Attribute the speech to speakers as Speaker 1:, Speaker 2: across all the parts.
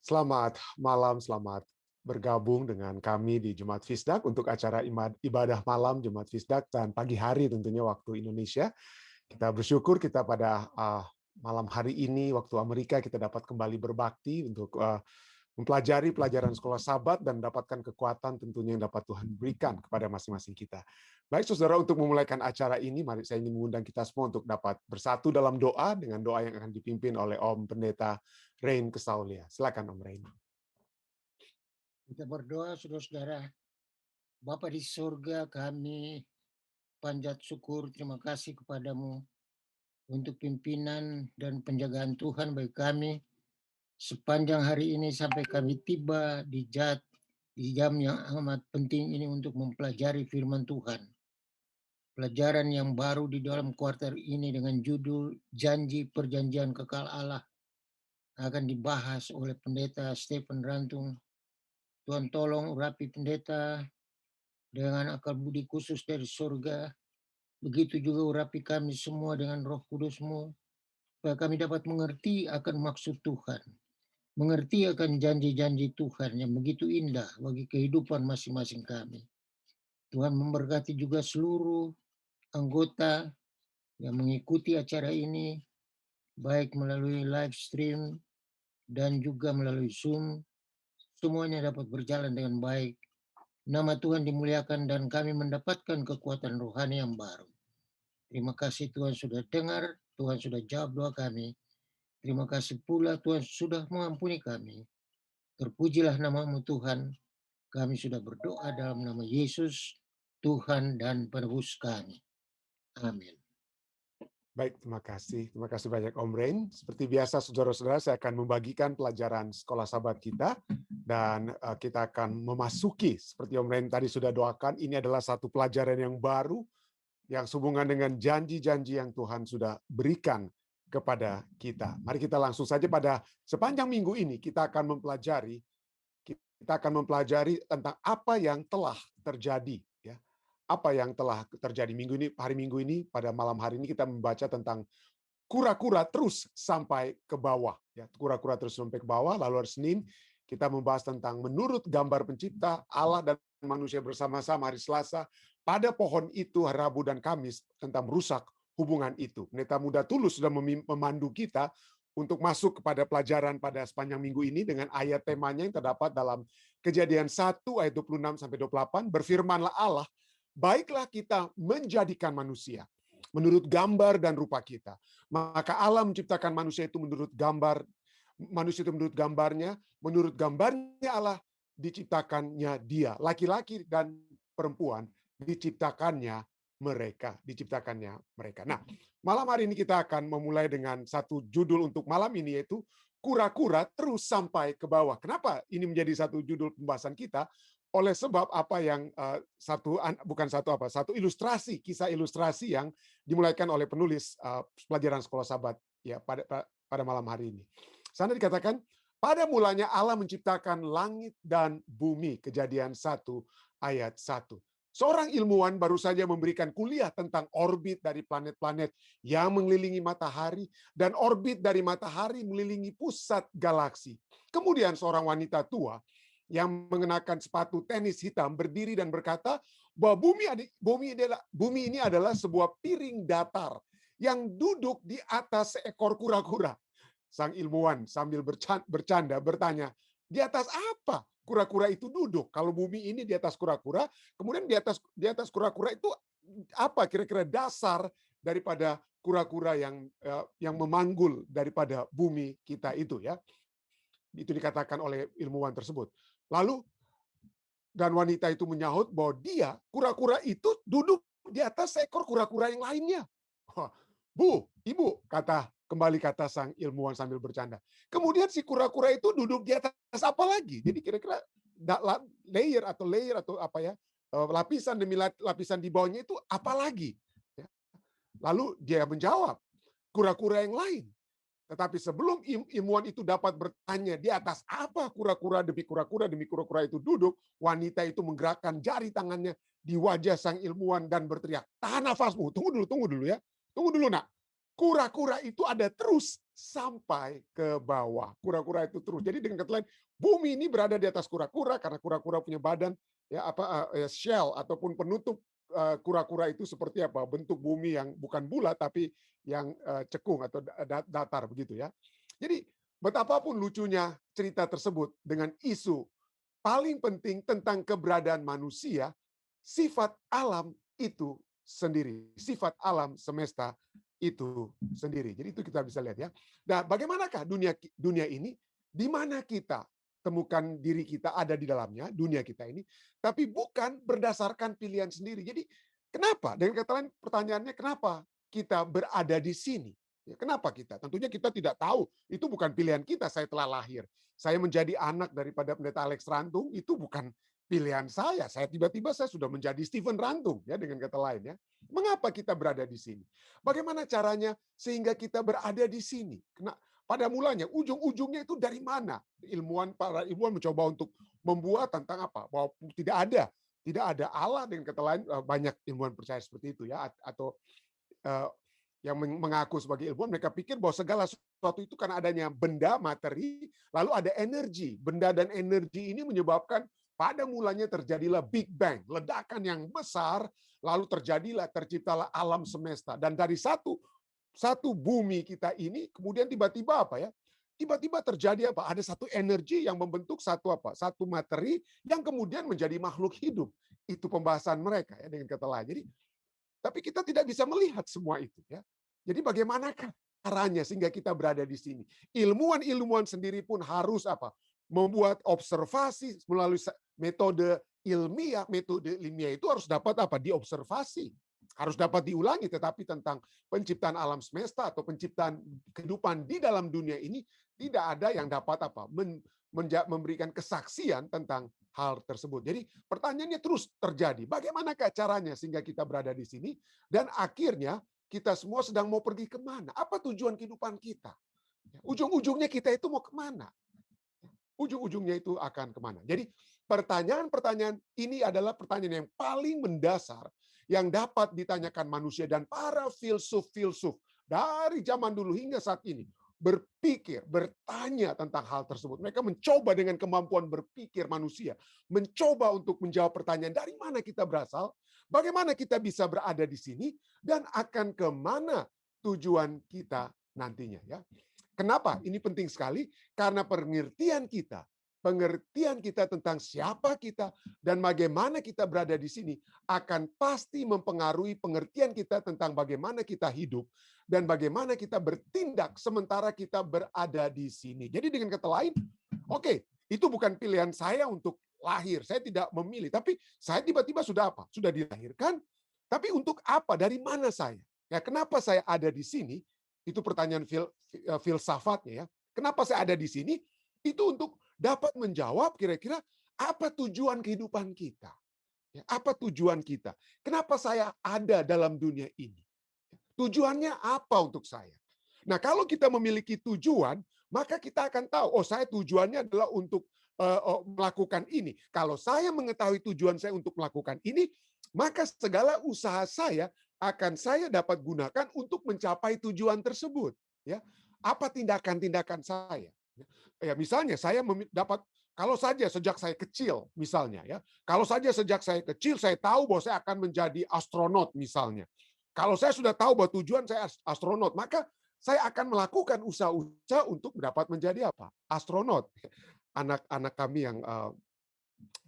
Speaker 1: Selamat malam, selamat bergabung dengan kami di Jumat Fisdak untuk acara ibadah malam Jumat Fisdak dan pagi hari tentunya waktu Indonesia. Kita bersyukur kita pada malam hari ini waktu Amerika kita dapat kembali berbakti untuk mempelajari pelajaran sekolah Sabat dan mendapatkan kekuatan tentunya yang dapat Tuhan berikan kepada masing-masing kita. Baik saudara, untuk memulaikan acara ini, mari saya ingin mengundang kita semua untuk dapat bersatu dalam doa dengan doa yang akan dipimpin oleh Om Pendeta Rain Kesaulia. Silakan Om Rain.
Speaker 2: Kita berdoa, saudara-saudara. Bapa di surga, kami panjat syukur, terima kasih kepadamu untuk pimpinan dan penjagaan Tuhan bagi kami sepanjang hari ini sampai kami tiba di jam yang amat penting ini untuk mempelajari firman Tuhan. Pelajaran yang baru di dalam kuarter ini dengan judul Janji Perjanjian Kekal Allah akan dibahas oleh Pendeta Stephen Rantung. Tuhan tolong urapi pendeta dengan akal budi khusus dari surga. Begitu juga urapi kami semua dengan Roh Kudus-Mu, supaya kami dapat mengerti akan maksud Tuhan, mengerti akan janji-janji Tuhan yang begitu indah bagi kehidupan masing-masing kami. Tuhan memberkati juga seluruh anggota yang mengikuti acara ini, baik melalui live stream dan juga melalui Zoom. Semuanya dapat berjalan dengan baik. Nama Tuhan dimuliakan dan kami mendapatkan kekuatan rohani yang baru. Terima kasih Tuhan sudah dengar, Tuhan sudah jawab doa kami. Terima kasih pula Tuhan sudah mengampuni kami. Terpujilah namamu Tuhan. Kami sudah berdoa dalam nama Yesus, Tuhan dan penebus kami. Amin.
Speaker 1: Baik, terima kasih. Terima kasih banyak Om Rain. Seperti biasa, saudara-saudara, saya akan membagikan pelajaran sekolah Sabat kita. Dan kita akan memasuki, seperti Om Rain tadi sudah doakan, ini adalah satu pelajaran yang baru, yang sehubungan dengan janji-janji yang Tuhan sudah berikan kepada kita. Mari kita langsung saja pada sepanjang minggu ini, kita akan mempelajari tentang apa yang telah terjadi, ya. Apa yang telah terjadi hari Minggu ini, pada malam hari ini kita membaca tentang kura-kura terus sampai ke bawah, ya. Kura-kura terus sampai ke bawah. Lalu hari Senin kita membahas tentang menurut gambar pencipta Allah dan manusia bersama-sama. Hari Selasa pada pohon itu, hari Rabu dan Kamis tentang merusak hubungan itu. Pendeta Muda Tulus sudah memandu kita untuk masuk kepada pelajaran pada sepanjang minggu ini dengan ayat temanya yang terdapat dalam Kejadian 1 ayat 26 sampai 28. Berfirmanlah Allah, baiklah kita menjadikan manusia menurut gambar dan rupa kita. Maka Allah menciptakan manusia itu menurut gambarnya, menurut gambarnya Allah diciptakannya dia, laki-laki dan perempuan diciptakannya mereka. Nah, malam hari ini kita akan memulai dengan satu judul untuk malam ini, yaitu kura-kura terus sampai ke bawah. Kenapa ini menjadi satu judul pembahasan kita? Oleh sebab apa yang satu ilustrasi, kisah ilustrasi yang dimulaikan oleh penulis pelajaran sekolah Sabat ya pada malam hari ini. Sana dikatakan, pada mulanya Allah menciptakan langit dan bumi, Kejadian 1 ayat 1. Seorang ilmuwan baru saja memberikan kuliah tentang orbit dari planet-planet yang mengelilingi matahari dan orbit dari matahari mengelilingi pusat galaksi. Kemudian seorang wanita tua yang mengenakan sepatu tenis hitam berdiri dan berkata bahwa bumi ini adalah sebuah piring datar yang duduk di atas seekor kura-kura. Sang ilmuwan sambil bercanda bertanya, di atas apa kura-kura itu duduk? Kalau bumi ini di atas kura-kura, kemudian di atas kura-kura itu apa kira-kira dasar daripada kura-kura yang memanggul daripada bumi kita itu, ya? Itu dikatakan oleh ilmuwan tersebut. Lalu dan wanita itu menyahut bahwa dia, kura-kura itu duduk di atas seekor kura-kura yang lainnya. Bu, ibu, kembali kata sang ilmuwan sambil bercanda. Kemudian si kura-kura itu duduk di atas apa lagi? Jadi kira-kira layer atau apa ya, lapisan demi lapisan di bawahnya itu apa lagi? Lalu dia menjawab, kura-kura yang lain. Tetapi sebelum ilmuwan itu dapat bertanya di atas apa kura-kura demi kura-kura itu duduk, wanita itu menggerakkan jari tangannya di wajah sang ilmuwan dan berteriak, tahan nafasmu, tunggu dulu ya. Tunggu dulu nak, kura-kura itu ada terus sampai ke bawah. Kura-kura itu terus. Jadi dengan kata lain, bumi ini berada di atas kura-kura karena kura-kura punya badan ya shell ataupun penutup kura-kura itu seperti apa? Bentuk bumi yang bukan bulat tapi yang cekung atau datar begitu ya. Jadi betapapun lucunya cerita tersebut dengan isu paling penting tentang keberadaan manusia, sifat alam itu sendiri, sifat alam semesta itu sendiri. Jadi itu kita bisa lihat ya. Nah, bagaimanakah dunia ini? Di mana kita temukan diri kita ada di dalamnya, dunia kita ini, tapi bukan berdasarkan pilihan sendiri. Jadi kenapa? Dengan kata lain pertanyaannya kenapa kita berada di sini? Ya, kenapa kita? Tentunya kita tidak tahu. Itu bukan pilihan kita. Saya telah lahir. Saya menjadi anak daripada pendeta Alex Rantung itu bukan pilihan saya. Saya tiba-tiba saya sudah menjadi Stephen Rantung ya dengan kata lain ya. Mengapa kita berada di sini? Bagaimana caranya sehingga kita berada di sini? Pada mulanya ujung-ujungnya itu dari mana? Para ilmuwan mencoba untuk membuat tentang apa? Bahwa tidak ada Allah dengan kata lain banyak ilmuwan percaya seperti itu ya atau yang mengaku sebagai ilmuwan, mereka pikir bahwa segala sesuatu itu karena adanya benda, materi, lalu ada energi. Benda dan energi ini menyebabkan pada mulanya terjadilah Big Bang, ledakan yang besar, lalu terciptalah alam semesta. Dan dari satu bumi kita ini, kemudian tiba-tiba apa ya? Tiba-tiba terjadi apa? Ada satu energi yang membentuk satu materi yang kemudian menjadi makhluk hidup. Itu pembahasan mereka ya dengan kata lain. Jadi tapi kita tidak bisa melihat semua itu ya. Jadi bagaimanakah caranya sehingga kita berada di sini? Ilmuwan-ilmuwan sendiri pun harus apa? Membuat observasi melalui metode ilmiah itu harus dapat apa? Diobservasi. Harus dapat diulangi, tetapi tentang penciptaan alam semesta atau penciptaan kehidupan di dalam dunia ini tidak ada yang dapat apa? Memberikan kesaksian tentang hal tersebut. Jadi pertanyaannya terus terjadi. Bagaimanakah caranya sehingga kita berada di sini? Dan akhirnya kita semua sedang mau pergi kemana? Apa tujuan kehidupan kita? Ujung-ujungnya kita itu mau kemana? Ujung-ujungnya itu akan kemana? Jadi pertanyaan-pertanyaan ini adalah pertanyaan yang paling mendasar yang dapat ditanyakan manusia dan para filsuf-filsuf dari zaman dulu hingga saat ini berpikir, bertanya tentang hal tersebut. Mereka mencoba dengan kemampuan berpikir manusia, mencoba untuk menjawab pertanyaan dari mana kita berasal, bagaimana kita bisa berada di sini, dan akan kemana tujuan kita nantinya. Ya. Kenapa? Ini penting sekali karena pengertian kita tentang siapa kita dan bagaimana kita berada di sini akan pasti mempengaruhi pengertian kita tentang bagaimana kita hidup dan bagaimana kita bertindak sementara kita berada di sini. Jadi dengan kata lain, oke, itu bukan pilihan saya untuk lahir. Saya tidak memilih, tapi saya tiba-tiba sudah apa? Sudah dilahirkan. Tapi untuk apa? Dari mana saya? Ya, kenapa saya ada di sini? Itu pertanyaan filsafatnya ya. Kenapa saya ada di sini? Itu untuk dapat menjawab kira-kira apa tujuan kehidupan kita. Ya, apa tujuan kita? Kenapa saya ada dalam dunia ini? Tujuannya apa untuk saya? Nah, kalau kita memiliki tujuan, maka kita akan tahu, oh saya tujuannya adalah untuk melakukan ini. Kalau saya mengetahui tujuan saya untuk melakukan ini, maka segala usaha saya akan saya dapat gunakan untuk mencapai tujuan tersebut. Ya, apa tindakan-tindakan saya? Ya, misalnya saya dapat kalau saja sejak saya kecil, misalnya ya, kalau saja sejak saya kecil saya tahu bahwa saya akan menjadi astronot, misalnya. Kalau saya sudah tahu bahwa tujuan saya astronot, maka saya akan melakukan usaha-usaha untuk dapat menjadi apa? Astronot. Anak-anak kami yang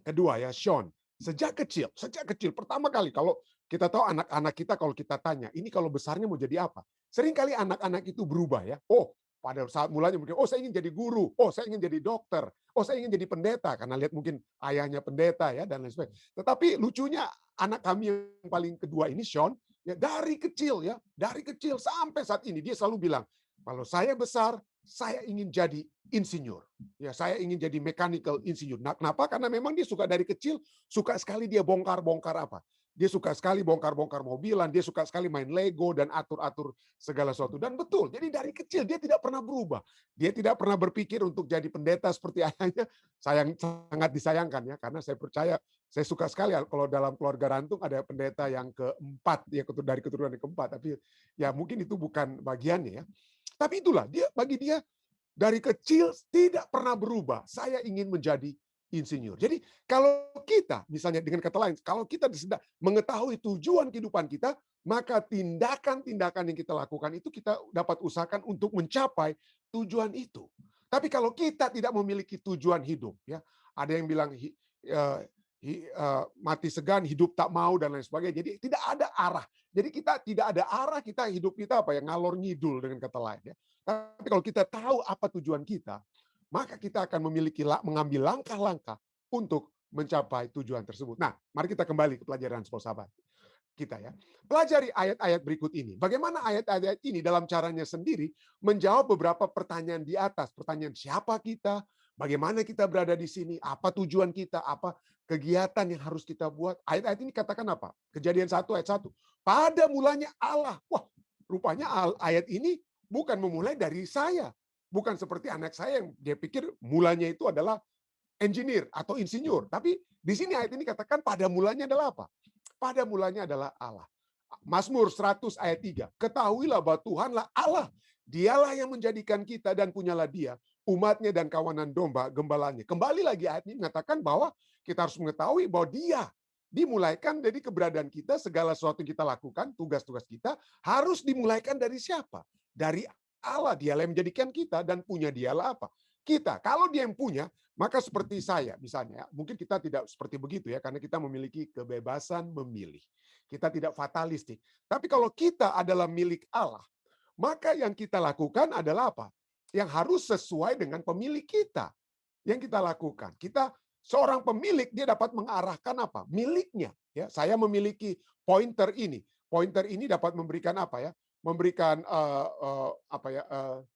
Speaker 1: kedua ya, Sean, sejak kecil pertama kali kalau kita tahu anak-anak kita kalau kita tanya, ini kalau besarnya mau jadi apa? Seringkali anak-anak itu berubah ya. Oh, pada saat mulanya mungkin, oh saya ingin jadi guru, oh saya ingin jadi dokter, oh saya ingin jadi pendeta karena lihat mungkin ayahnya pendeta ya dan lain sebagainya. Tetapi lucunya anak kami yang paling kedua ini Sean, ya dari kecil sampai saat ini dia selalu bilang, kalau saya besar saya ingin jadi insinyur. Ya, saya ingin jadi mechanical engineer. Nah, kenapa? Karena memang dia suka dari kecil, suka sekali dia bongkar-bongkar apa? Dia suka sekali bongkar-bongkar mobilan, dia suka sekali main Lego dan atur-atur segala sesuatu. Dan betul, jadi dari kecil dia tidak pernah berubah. Dia tidak pernah berpikir untuk jadi pendeta seperti ayahnya. Sangat disayangkan ya, karena saya percaya, saya suka sekali kalau dalam keluarga Rantung ada pendeta yang keempat, ya dari keturunan yang keempat. Tapi ya mungkin itu bukan bagiannya ya. Tapi itulah, bagi dia dari kecil tidak pernah berubah. Saya ingin menjadi insinyur. Jadi kalau kita, misalnya dengan kata lain, kalau kita sedang mengetahui tujuan kehidupan kita, maka tindakan-tindakan yang kita lakukan itu kita dapat usahakan untuk mencapai tujuan itu. Tapi kalau kita tidak memiliki tujuan hidup, ya ada yang bilang mati segan, hidup tak mau dan lain sebagainya. Jadi tidak ada arah. Jadi kita tidak ada arah, kita hidup kita apa ya, ngalor ngidul dengan kata lain ya. Tapi kalau kita tahu apa tujuan kita, maka kita akan mengambil langkah-langkah untuk mencapai tujuan tersebut. Nah, mari kita kembali ke pelajaran sahabat kita ya. Pelajari ayat-ayat berikut ini. Bagaimana ayat-ayat ini dalam caranya sendiri menjawab beberapa pertanyaan di atas. Pertanyaan siapa kita, bagaimana kita berada di sini, apa tujuan kita, apa kegiatan yang harus kita buat. Ayat-ayat ini katakan apa? Kejadian 1 ayat 1. Pada mulanya Allah. Wah, rupanya ayat ini bukan memulai dari saya. Bukan seperti anak saya yang dia pikir mulanya itu adalah engineer atau insinyur. Tapi di sini ayat ini katakan pada mulanya adalah apa? Pada mulanya adalah Allah. Mazmur 100 ayat 3. Ketahuilah bahwa Tuhanlah Allah. Dialah yang menjadikan kita dan punyalah dia, umatnya dan kawanan domba, gembalanya. Kembali lagi ayat ini mengatakan bahwa kita harus mengetahui bahwa dia dimulaikan dari keberadaan kita, segala sesuatu yang kita lakukan, tugas-tugas kita, harus dimulaikan dari siapa? Dari Allah. Dialah yang menjadikan kita dan punya dialah apa? Kita. Kalau dia yang punya, maka seperti saya misalnya, mungkin kita tidak seperti begitu ya, karena kita memiliki kebebasan memilih. Kita tidak fatalistik. Tapi kalau kita adalah milik Allah, maka yang kita lakukan adalah apa? Yang harus sesuai dengan pemilik kita. Yang kita lakukan. Kita seorang pemilik, dia dapat mengarahkan apa? Miliknya. Ya, saya memiliki pointer ini. Pointer ini dapat memberikan apa ya? Memberikan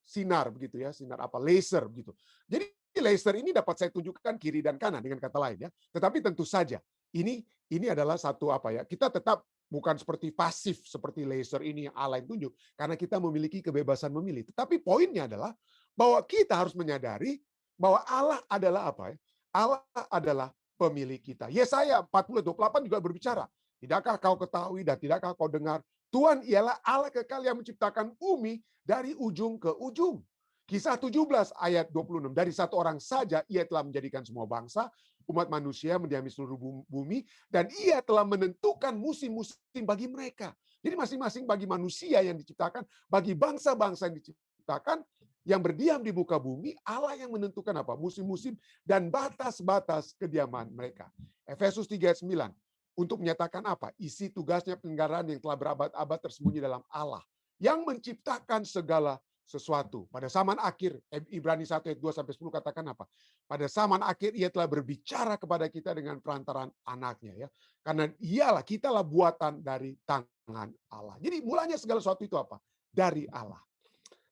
Speaker 1: sinar begitu ya, sinar apa? Laser begitu. Jadi laser ini dapat saya tunjukkan kiri dan kanan dengan kata lain ya. Tetapi tentu saja ini adalah satu apa ya? Kita tetap bukan seperti pasif seperti laser ini yang Allah yang tunjuk, karena kita memiliki kebebasan memilih. Tetapi poinnya adalah bahwa kita harus menyadari bahwa Allah adalah apa ya? Allah adalah pemilik kita. Yesaya 40:28 juga berbicara, tidakkah kau ketahui dan tidakkah kau dengar, Tuhan ialah Allah kekal yang menciptakan bumi dari ujung ke ujung. Kisah 17 ayat 26, dari satu orang saja ia telah menjadikan semua bangsa, umat manusia mendiami seluruh bumi, dan ia telah menentukan musim-musim bagi mereka. Jadi masing-masing bagi manusia yang diciptakan, bagi bangsa-bangsa yang diciptakan, yang berdiam di muka bumi, Allah yang menentukan apa? Musim-musim dan batas-batas kediaman mereka. Efesus 3 ayat 9, untuk menyatakan apa? Isi tugasnya penyelenggaraan yang telah berabad-abad tersembunyi dalam Allah, yang menciptakan segala sesuatu. Pada zaman akhir, Ibrani 1 ayat 2-10 katakan apa? Pada zaman akhir ia telah berbicara kepada kita dengan perantaraan anaknya ya. Karena kitalah buatan dari tangan Allah. Jadi mulanya segala sesuatu itu apa? Dari Allah.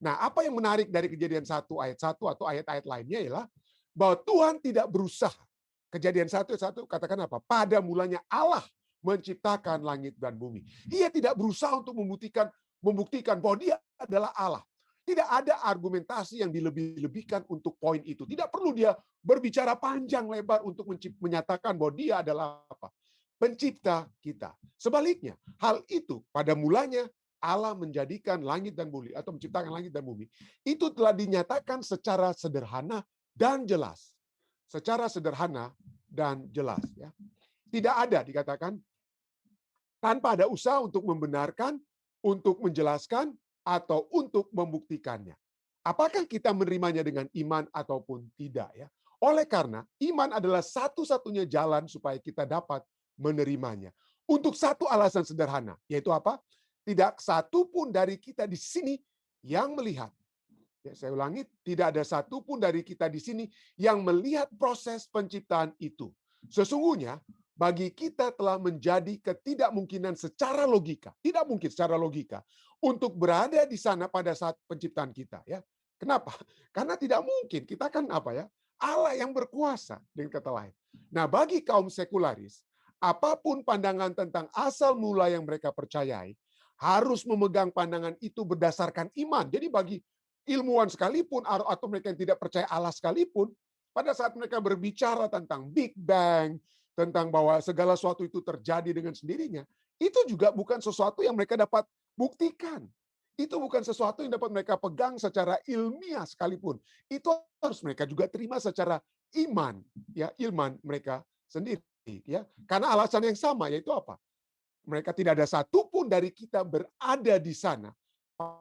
Speaker 1: Nah, apa yang menarik dari Kejadian 1 ayat 1 atau ayat-ayat lainnya ialah bahwa Tuhan tidak berusaha. Kejadian 1 ayat 1 katakan apa? Pada mulanya Allah menciptakan langit dan bumi. Ia tidak berusaha untuk membuktikan bahwa dia adalah Allah. Tidak ada argumentasi yang dilebih-lebihkan untuk poin itu. Tidak perlu dia berbicara panjang lebar untuk menyatakan bahwa dia adalah apa? Pencipta kita. Sebaliknya, hal itu pada mulanya Allah menjadikan langit dan bumi atau menciptakan langit dan bumi. Itu telah dinyatakan secara sederhana dan jelas. Secara sederhana dan jelas ya. Tidak ada dikatakan tanpa ada usaha untuk membenarkan, untuk menjelaskan atau untuk membuktikannya. Apakah kita menerimanya dengan iman ataupun tidak ya? Oleh karena iman adalah satu-satunya jalan supaya kita dapat menerimanya. Untuk satu alasan sederhana, yaitu apa? Tidak satu pun dari kita di sini yang melihat. Ya, saya ulangi, tidak ada satu pun dari kita di sini yang melihat proses penciptaan itu. Sesungguhnya bagi kita telah menjadi ketidakmungkinan secara logika, tidak mungkin secara logika untuk berada di sana pada saat penciptaan kita. Ya, kenapa? Karena tidak mungkin. Kita kan apa ya? Allah yang berkuasa dengan kata lain. Nah, bagi kaum sekularis, apapun pandangan tentang asal mula yang mereka percayai, harus memegang pandangan itu berdasarkan iman. Jadi bagi ilmuwan sekalipun atau mereka yang tidak percaya Allah sekalipun, pada saat mereka berbicara tentang Big Bang, tentang bahwa segala sesuatu itu terjadi dengan sendirinya, itu juga bukan sesuatu yang mereka dapat buktikan. Itu bukan sesuatu yang dapat mereka pegang secara ilmiah sekalipun. Itu harus mereka juga terima secara iman, ya, iman mereka sendiri, ya. Karena alasan yang sama, yaitu apa? Mereka tidak ada satupun dari kita berada di sana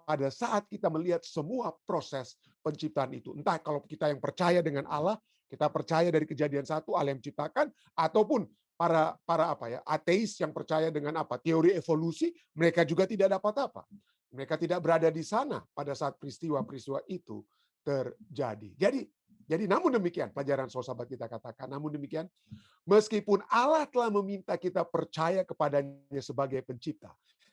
Speaker 1: pada saat kita melihat semua proses penciptaan itu. Entah kalau kita yang percaya dengan Allah, kita percaya dari Kejadian 1 Allah yang menciptakan, ataupun para apa ya, ateis yang percaya dengan apa? Teori evolusi, mereka juga tidak dapat apa. Mereka tidak berada di sana pada saat peristiwa-peristiwa itu terjadi. Jadi namun demikian, pelajaran sahabat kita katakan, namun demikian, meskipun Allah telah meminta kita percaya kepadanya sebagai pencipta,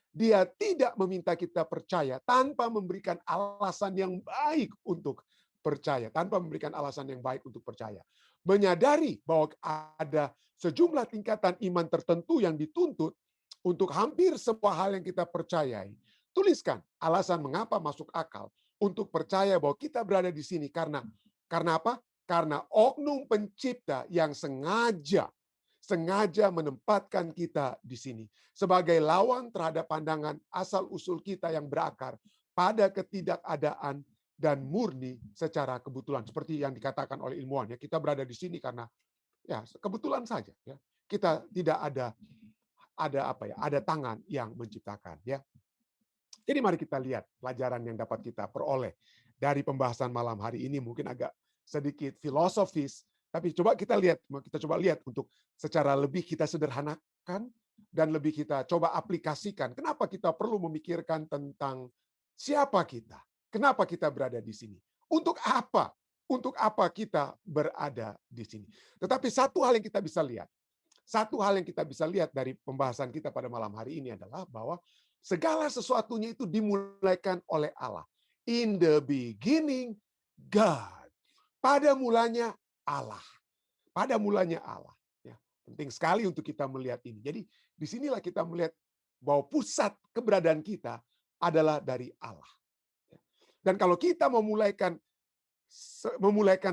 Speaker 1: Dia tidak meminta kita percaya tanpa memberikan alasan yang baik untuk percaya, tanpa memberikan alasan yang baik untuk percaya. Menyadari bahwa ada sejumlah tingkatan iman tertentu yang dituntut untuk hampir semua hal yang kita percayai. Tuliskan alasan mengapa masuk akal untuk percaya bahwa kita berada di sini karena apa? Karena oknum pencipta yang sengaja menempatkan kita di sini sebagai lawan terhadap pandangan asal-usul kita yang berakar pada ketidakadaan dan murni secara kebetulan. Seperti yang dikatakan oleh ilmuwan, ya, kita berada di sini karena ya kebetulan saja, ya. Kita tidak ada apa ya, ada tangan yang menciptakan, ya. Jadi mari kita lihat pelajaran yang dapat kita peroleh dari pembahasan malam hari ini. Mungkin agak sedikit filosofis, tapi kita coba lihat untuk secara lebih kita sederhanakan dan lebih kita coba aplikasikan. Kenapa kita perlu memikirkan tentang siapa kita? Kenapa kita berada di sini? Untuk apa? Untuk apa kita berada di sini? Tetapi satu hal yang kita bisa lihat dari pembahasan kita pada malam hari ini adalah bahwa segala sesuatunya itu dimulaikan oleh Allah. In the beginning, God. Pada mulanya Allah. Pada mulanya Allah. Ya, penting sekali untuk kita melihat ini. Jadi disinilah kita melihat bahwa pusat keberadaan kita adalah dari Allah. Dan kalau kita memulaikan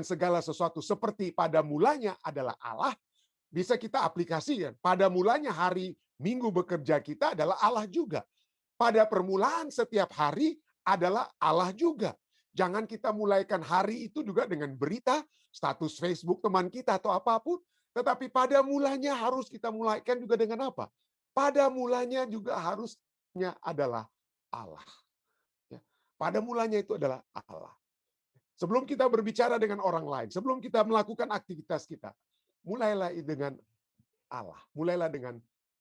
Speaker 1: segala sesuatu seperti pada mulanya adalah Allah, bisa kita aplikasikan. Pada mulanya hari Minggu bekerja kita adalah Allah juga. Pada permulaan setiap hari adalah Allah juga. Jangan kita mulaikan hari itu juga dengan berita, status Facebook teman kita atau apapun. Tetapi pada mulanya harus kita mulaikan juga dengan apa? Pada mulanya juga harusnya adalah Allah. Ya. Pada mulanya itu adalah Allah. Sebelum kita berbicara dengan orang lain, sebelum kita melakukan aktivitas kita, mulailah dengan Allah. Mulailah dengan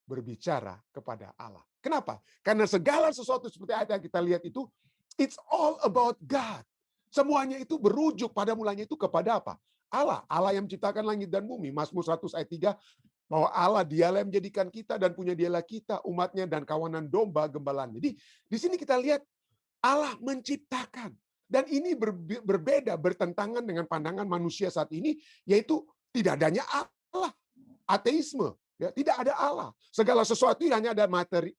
Speaker 1: berbicara kepada Allah. Kenapa? Karena segala sesuatu seperti ayat yang kita lihat itu, it's all about God. Semuanya itu berujuk pada mulanya itu kepada apa? Allah. Allah yang menciptakan langit dan bumi. Mazmur 100 ayat 3, bahwa Allah dialah yang menjadikan kita dan punya dialah kita, umatnya dan kawanan domba gembalanya. Jadi di sini kita lihat Allah menciptakan. Dan ini berbeda, bertentangan dengan pandangan manusia saat ini, yaitu tidak adanya Allah. Ateisme. Ya, tidak ada Allah. Segala sesuatu hanya ada materi,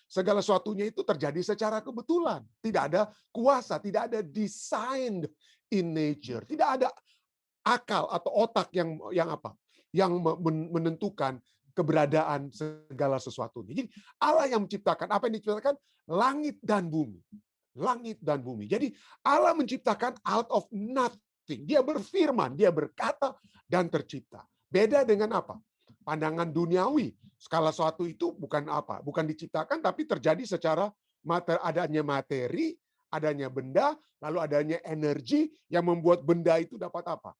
Speaker 1: segala sesuatunya itu terjadi secara kebetulan. Tidak ada kuasa, tidak ada design in nature. Tidak ada akal atau otak yang menentukan keberadaan segala sesuatu. Jadi Allah yang menciptakan, apa yang diciptakan? Langit dan bumi. Langit dan bumi. Jadi Allah menciptakan out of nothing. Dia berfirman, dia berkata dan tercipta. Beda dengan apa? Pandangan duniawi. Skala sesuatu itu bukan diciptakan, tapi terjadi secara adanya materi, adanya benda, lalu adanya energi yang membuat benda itu dapat apa?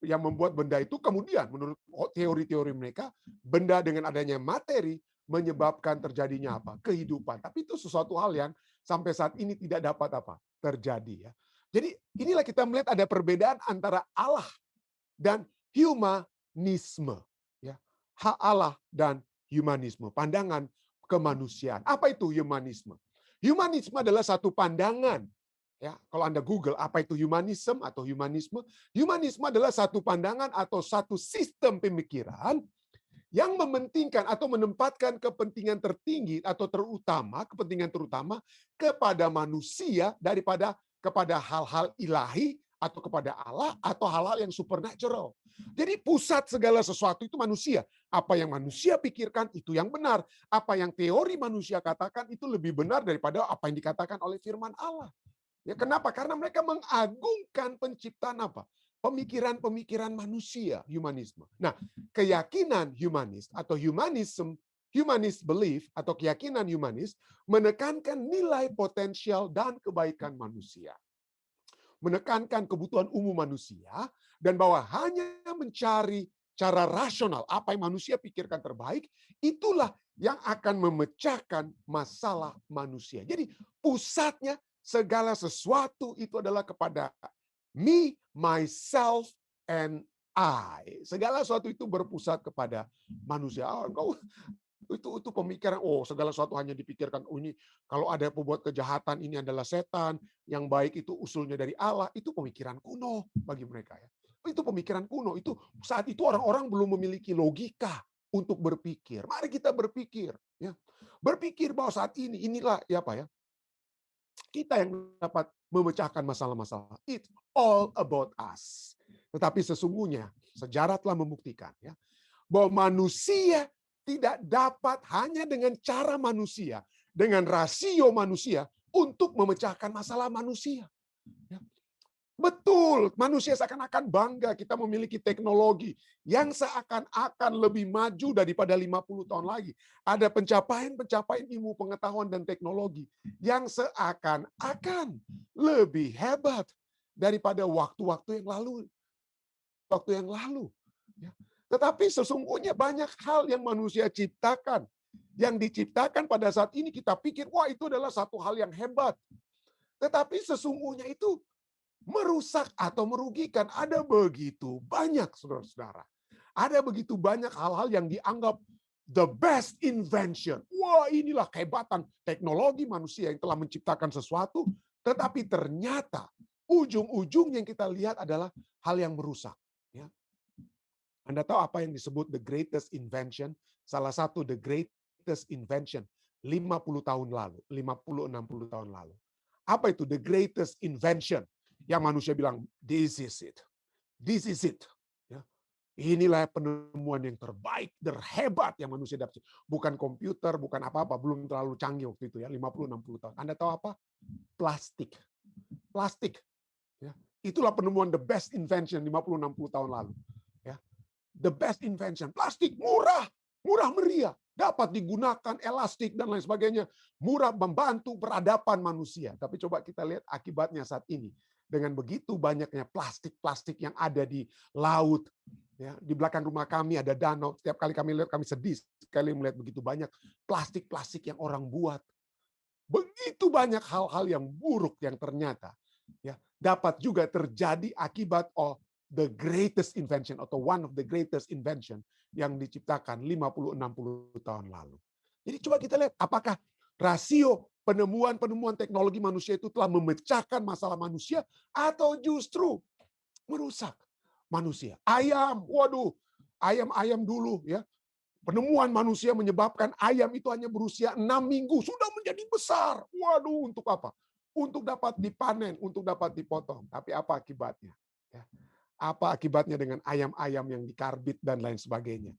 Speaker 1: Yang membuat benda itu kemudian, menurut teori-teori mereka, benda dengan adanya materi menyebabkan terjadinya apa? Kehidupan. Tapi itu sesuatu hal yang sampai saat ini tidak dapat terjadi. Ya. Jadi inilah kita melihat ada perbedaan antara Allah dan humanisme. Hak Allah dan humanisme, pandangan kemanusiaan. Apa itu humanisme? Humanisme adalah satu pandangan. Ya, kalau Anda Google apa itu humanisme atau humanisme, humanisme adalah satu pandangan atau satu sistem pemikiran yang mementingkan atau menempatkan kepentingan tertinggi atau terutama, kepentingan terutama kepada manusia daripada kepada hal-hal ilahi atau kepada Allah atau hal-hal yang supernatural. Jadi pusat segala sesuatu itu manusia. Apa yang manusia pikirkan itu yang benar. Apa yang teori manusia katakan itu lebih benar daripada apa yang dikatakan oleh firman Allah. Ya, kenapa? Karena mereka mengagungkan penciptaan apa? Pemikiran-pemikiran manusia, humanisme. Nah, keyakinan humanis atau humanist belief atau keyakinan humanis menekankan nilai potensial dan kebaikan manusia. Menekankan kebutuhan umum manusia dan bahwa hanya mencari cara rasional apa yang manusia pikirkan terbaik, itulah yang akan memecahkan masalah manusia. Jadi pusatnya segala sesuatu itu adalah kepada me, myself, and I. Segala sesuatu itu berpusat kepada manusia. Itu pemikiran, segala sesuatu hanya dipikirkan, ini kalau ada pembuat kejahatan ini adalah setan, yang baik itu usulnya dari Allah. Itu pemikiran kuno bagi mereka ya. Itu pemikiran kuno. Itu saat itu orang-orang belum memiliki logika untuk berpikir. Mari kita berpikir ya. Berpikir bahwa saat inilah ya Pak ya, kita yang dapat memecahkan masalah-masalah. It's all about us. Tetapi sesungguhnya sejarah telah membuktikan ya, bahwa manusia tidak dapat hanya dengan cara manusia, dengan rasio manusia untuk memecahkan masalah manusia. Ya. Betul, manusia seakan-akan bangga kita memiliki teknologi yang seakan-akan lebih maju daripada 50 tahun lagi. Ada pencapaian-pencapaian ilmu pengetahuan dan teknologi yang seakan-akan lebih hebat daripada waktu-waktu yang lalu. Ya. Tetapi sesungguhnya banyak hal yang manusia ciptakan, yang diciptakan pada saat ini kita pikir, wah itu adalah satu hal yang hebat. Tetapi sesungguhnya itu merusak atau merugikan. Ada begitu banyak, saudara-saudara. Ada begitu banyak hal-hal yang dianggap the best invention. Wah, inilah kehebatan teknologi manusia yang telah menciptakan sesuatu, tetapi ternyata ujung-ujung yang kita lihat adalah hal yang merusak. Ya. Anda tahu apa yang disebut the greatest invention? Salah satu the greatest invention 50 tahun lalu, 50-60 tahun lalu. Apa itu the greatest invention? Yang manusia bilang, this is it. This is it. Ya. Inilah penemuan yang terbaik, terhebat yang manusia dapat. Bukan komputer, bukan apa-apa. Belum terlalu canggih waktu itu ya, 50-60 tahun. Anda tahu apa? Plastik. Plastik. Ya. Itulah penemuan the best invention 50-60 tahun lalu. Ya. The best invention. Plastik murah. Murah meriah. Dapat digunakan, elastik, dan lain sebagainya. Murah, membantu peradaban manusia. Tapi coba kita lihat akibatnya saat ini. Dengan begitu banyaknya plastik-plastik yang ada di laut. Ya, di belakang rumah kami ada danau. Setiap kali kami lihat, kami sedih sekali melihat begitu banyak plastik-plastik yang orang buat. Begitu banyak hal-hal yang buruk yang ternyata ya dapat juga terjadi akibat the greatest invention atau one of the greatest invention yang diciptakan 50-60 tahun lalu. Jadi coba kita lihat apakah rasio penemuan-penemuan teknologi manusia itu telah memecahkan masalah manusia atau justru merusak manusia. Ayam, waduh, ayam-ayam dulu ya. Penemuan manusia menyebabkan ayam itu hanya berusia 6 minggu sudah menjadi besar. Waduh, untuk apa? Untuk dapat dipanen, untuk dapat dipotong. Tapi apa akibatnya? Ya. Apa akibatnya dengan ayam-ayam yang dikarbit dan lain sebagainya?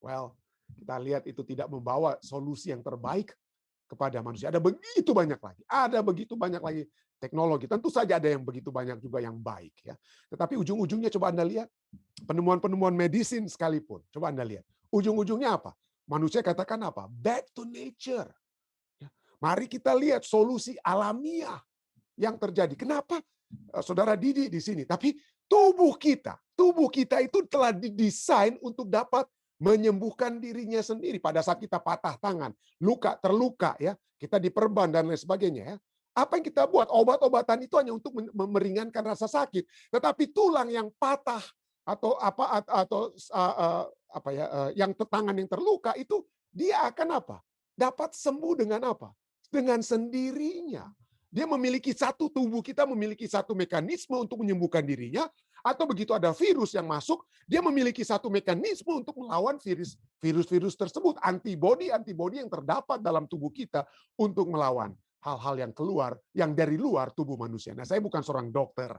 Speaker 1: Well, kita lihat itu tidak membawa solusi yang terbaik kepada manusia. Ada begitu banyak lagi. Ada begitu banyak lagi teknologi. Tentu saja ada yang begitu banyak juga yang baik. Ya. Tetapi ujung-ujungnya coba Anda lihat. Penemuan-penemuan medisin sekalipun. Coba Anda lihat. Ujung-ujungnya apa? Manusia katakan apa? Back to nature. Ya. Mari kita lihat solusi alamiah yang terjadi. Kenapa? Saudara Didi di sini. Tapi tubuh kita itu telah didesain untuk dapat menyembuhkan dirinya sendiri pada saat kita patah tangan, terluka ya, kita diperban dan lain sebagainya ya. Apa yang kita buat? Obat-obatan itu hanya untuk meringankan rasa sakit, tetapi tulang yang patah atau yang tangan yang terluka itu dia akan apa? Dapat sembuh dengan apa? Dengan sendirinya. dia memiliki satu tubuh kita memiliki satu mekanisme untuk menyembuhkan dirinya, atau begitu ada virus yang masuk, dia memiliki satu mekanisme untuk melawan virus tersebut, antibodi yang terdapat dalam tubuh kita untuk melawan hal-hal yang keluar, yang dari luar tubuh manusia. Nah, saya bukan seorang dokter,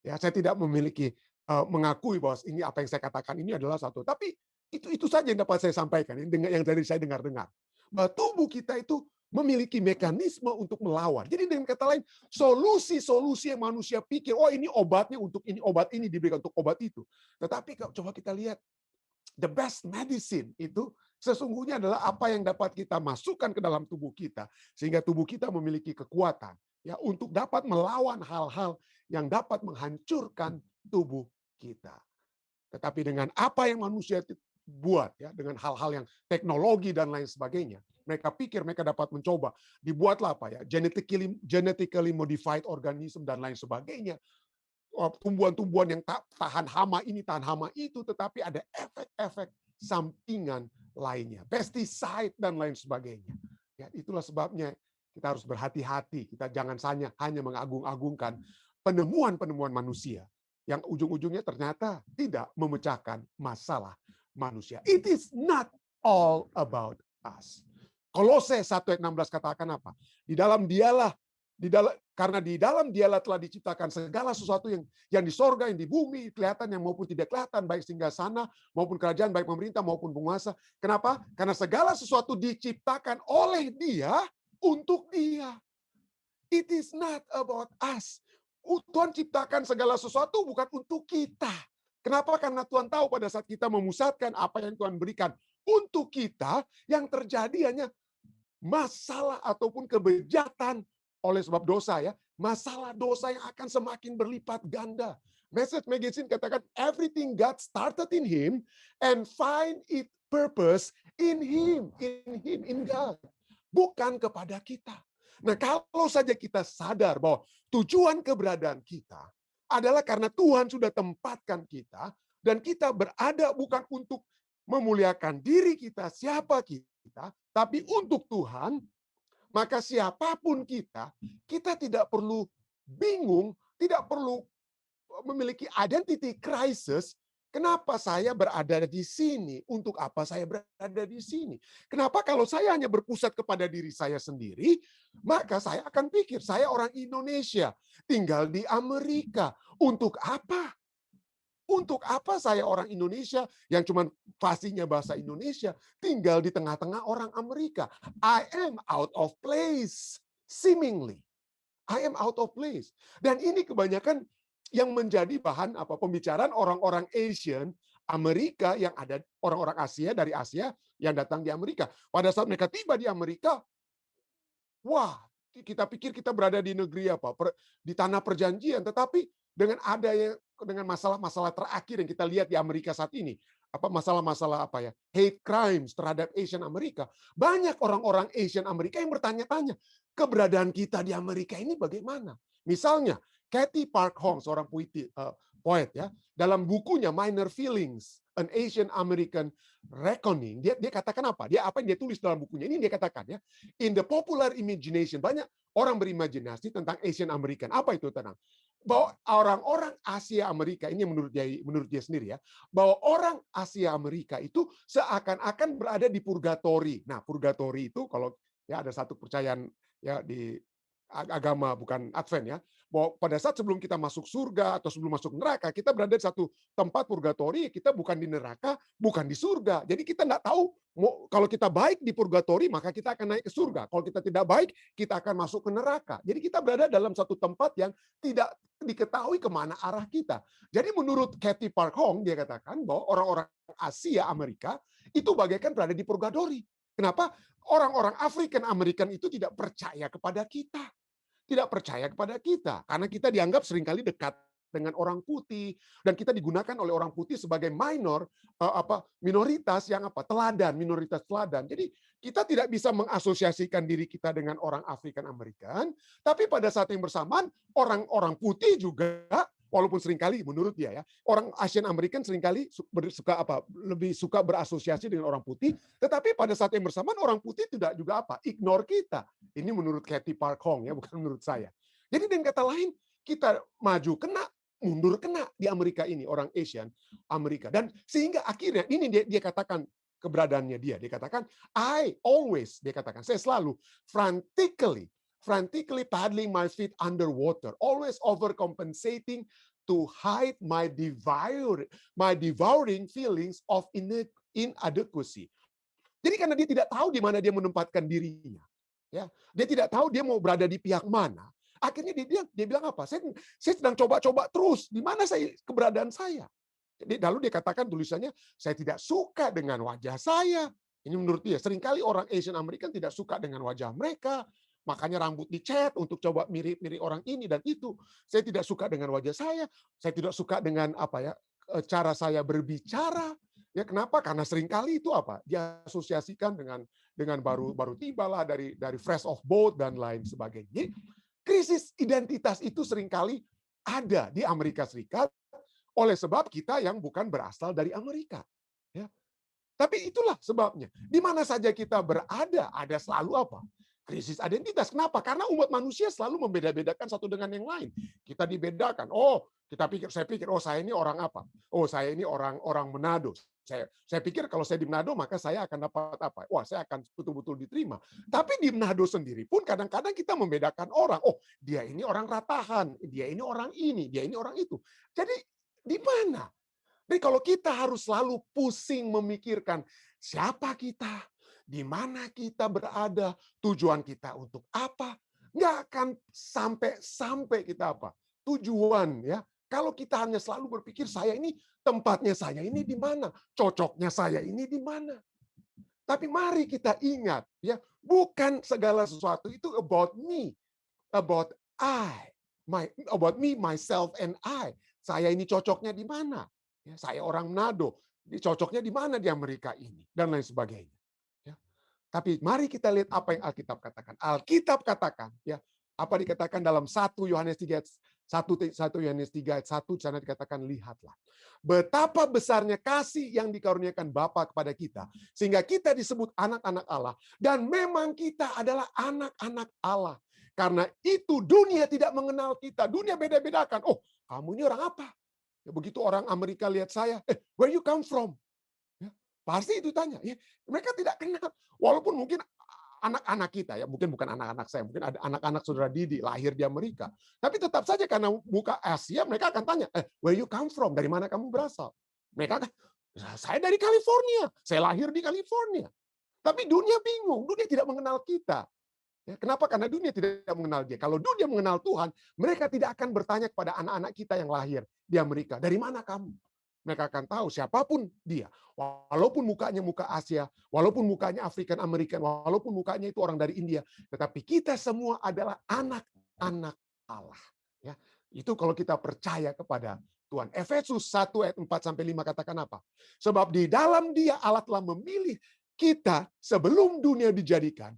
Speaker 1: ya, saya tidak memiliki mengakui bahwa ini apa yang saya katakan ini adalah satu, tapi itu saja yang dapat saya sampaikan, yang dari saya dengar-dengar, bahwa tubuh kita itu memiliki mekanisme untuk melawan. Jadi dengan kata lain, solusi-solusi yang manusia pikir, oh ini obatnya untuk ini, obat ini diberikan untuk obat itu. Tetapi kalau coba kita lihat, the best medicine itu sesungguhnya adalah apa yang dapat kita masukkan ke dalam tubuh kita, sehingga tubuh kita memiliki kekuatan ya untuk dapat melawan hal-hal yang dapat menghancurkan tubuh kita. Tetapi dengan apa yang manusia buat ya, dengan hal-hal yang teknologi dan lain sebagainya, mereka pikir mereka dapat mencoba, dibuatlah apa ya, genetically modified organism dan lain sebagainya, tumbuhan-tumbuhan yang tahan hama ini, tahan hama itu, tetapi ada efek-efek sampingan lainnya, pesticide dan lain sebagainya. Ya, itulah sebabnya kita harus berhati-hati, kita jangan hanya mengagung-agungkan penemuan-penemuan manusia yang ujung-ujungnya ternyata tidak memecahkan masalah manusia. It is not all about us. Kolose 1 ayat 16 katakan apa? Karena di dalam dialah telah diciptakan segala sesuatu yang di sorga, yang di bumi, kelihatan yang maupun tidak kelihatan, baik singgasana maupun kerajaan, baik pemerintah maupun penguasa. Kenapa? Karena segala sesuatu diciptakan oleh Dia untuk Dia. It is not about us. Tuhan ciptakan segala sesuatu bukan untuk kita. Kenapa? Karena Tuhan tahu pada saat kita memusatkan apa yang Tuhan berikan untuk kita, yang terjadi hanya masalah ataupun kebejatan oleh sebab dosa ya. Masalah dosa yang akan semakin berlipat ganda. Message Magazine katakan, everything God started in Him and find its purpose in Him, in God. Bukan kepada kita. Nah, kalau saja kita sadar bahwa tujuan keberadaan kita adalah karena Tuhan sudah tempatkan kita, dan kita berada bukan untuk memuliakan diri kita, siapa kita, tapi untuk Tuhan, maka siapapun kita tidak perlu bingung, tidak perlu memiliki identity crisis. Kenapa saya berada di sini? Untuk apa saya berada di sini? Kenapa kalau saya hanya berpusat kepada diri saya sendiri, maka saya akan pikir, saya orang Indonesia, tinggal di Amerika. Untuk apa? Untuk apa saya orang Indonesia yang cuma fasihnya bahasa Indonesia, tinggal di tengah-tengah orang Amerika? I am out of place, seemingly. I am out of place. Dan ini kebanyakan yang menjadi bahan pembicaraan orang-orang Asian, Amerika, yang ada orang-orang Asia dari Asia yang datang di Amerika. Pada saat mereka tiba di Amerika, wah, kita pikir kita berada di negeri di tanah perjanjian, tetapi dengan masalah-masalah terakhir yang kita lihat di Amerika saat ini, masalah-masalah hate crimes terhadap Asian Amerika, banyak orang-orang Asian Amerika yang bertanya-tanya, keberadaan kita di Amerika ini bagaimana? Misalnya Kathy Park Hong, seorang poet ya, dalam bukunya Minor Feelings, An Asian American Reckoning, dia katakan apa? Apa yang dia tulis dalam bukunya ini, dia katakan ya, in the popular imagination, banyak orang berimajinasi tentang Asian American. Apa itu tenang? Bahwa orang-orang Asia Amerika, ini menurut dia sendiri ya, bahwa orang Asia Amerika itu seakan-akan berada di purgatori. Nah, purgatori itu kalau ya ada satu percayaan ya di agama bukan Advent ya, bahwa pada saat sebelum kita masuk surga atau sebelum masuk neraka, kita berada di satu tempat purgatori, kita bukan di neraka, bukan di surga. Jadi kita nggak tahu, kalau kita baik di purgatori, maka kita akan naik ke surga. Kalau kita tidak baik, kita akan masuk ke neraka. Jadi kita berada dalam satu tempat yang tidak diketahui kemana arah kita. Jadi menurut Kathy Park Hong, dia katakan bahwa orang-orang Asia Amerika itu bagaikan berada di purgatori. Kenapa? Orang-orang African American itu tidak percaya kepada kita. Tidak percaya kepada kita karena kita dianggap seringkali dekat dengan orang putih, dan kita digunakan oleh orang putih sebagai minoritas yang minoritas teladan. Jadi kita tidak bisa mengasosiasikan diri kita dengan orang African American, tapi pada saat yang bersamaan orang-orang putih juga, walaupun seringkali menurut dia ya, orang Asian American seringkali lebih suka berasosiasi dengan orang putih, tetapi pada saat yang bersamaan orang putih tidak juga ignore kita. Ini menurut Kathy Park Hong ya, bukan menurut saya. Jadi dengan kata lain, kita maju kena, mundur kena di Amerika ini, orang Asian Amerika. Dan sehingga akhirnya ini dia katakan keberadaannya dia. Dia katakan, dia katakan, saya selalu frantically paddling my feet underwater, always overcompensating to hide my devouring feelings of inadequacy. Jadi karena dia tidak tahu di mana dia menempatkan dirinya, ya, dia tidak tahu dia mau berada di pihak mana. Akhirnya dia bilang apa? Saya sedang coba-coba terus. Di mana keberadaan saya? Jadi lalu dia katakan tulisannya, saya tidak suka dengan wajah saya. Ini menurut dia. Seringkali orang Asian American tidak suka dengan wajah mereka. Makanya rambut dicat untuk coba mirip-mirip orang ini dan itu. Saya tidak suka dengan wajah saya. Saya tidak suka dengan cara saya berbicara. Ya kenapa? Karena seringkali itu diasosiasikan dengan baru tibalah dari fresh off boat dan lain sebagainya. Jadi, krisis identitas itu seringkali ada di Amerika Serikat oleh sebab kita yang bukan berasal dari Amerika. Ya. Tapi itulah sebabnya. Di mana saja kita berada, ada selalu apa? Krisis identitas. Kenapa? Karena umat manusia selalu membeda-bedakan satu dengan yang lain. Kita dibedakan. Saya pikir, saya ini orang apa? Saya ini orang Manado. Saya pikir kalau saya di Manado maka saya akan dapat apa? Saya akan betul-betul diterima. Tapi di Manado sendiri pun kadang-kadang kita membedakan orang. Dia ini orang Ratahan, dia ini orang ini, dia ini orang itu. Jadi di mana? Jadi kalau kita harus selalu pusing memikirkan siapa kita, di mana kita berada, tujuan kita untuk apa, nggak akan sampai kita apa? Tujuan ya. Kalau kita hanya selalu berpikir tempatnya saya ini di mana, cocoknya saya ini di mana. Tapi mari kita ingat ya, bukan segala sesuatu itu about me, about me, myself and I. Saya ini cocoknya di mana? Ya, saya orang Manado, cocoknya di mana di Amerika ini dan lain sebagainya. Ya. Tapi mari kita lihat apa yang Alkitab katakan. Alkitab katakan ya, apa dikatakan dalam 1 Yohanes 3 ayat 1 di sana dikatakan lihatlah betapa besarnya kasih yang dikaruniakan Bapa kepada kita sehingga kita disebut anak-anak Allah dan memang kita adalah anak-anak Allah. Karena itu dunia tidak mengenal kita. Dunia beda-bedakan. Kamu ini orang apa? Ya, begitu orang Amerika lihat saya, where you come from? Ya, pasti itu tanya. Ya, mereka tidak kenal. Walaupun mungkin anak-anak kita, ya mungkin bukan anak-anak saya, mungkin ada anak-anak saudara Didi lahir di Amerika. Tapi tetap saja karena muka Asia, mereka akan tanya, where you come from? Dari mana kamu berasal? Mereka akan, saya dari California. Saya lahir di California. Tapi dunia bingung, dunia tidak mengenal kita. Ya, kenapa? Karena dunia tidak mengenal dia. Kalau dunia mengenal Tuhan, mereka tidak akan bertanya kepada anak-anak kita yang lahir di Amerika, dari mana kamu? Mereka akan tahu siapapun dia. Walaupun mukanya muka Asia, walaupun mukanya African American, walaupun mukanya itu orang dari India, tetapi kita semua adalah anak-anak Allah. Ya, itu kalau kita percaya kepada Tuhan. Efesus 1 ayat 4 sampai 5 katakan apa? Sebab di dalam Dia Allah telah memilih kita sebelum dunia dijadikan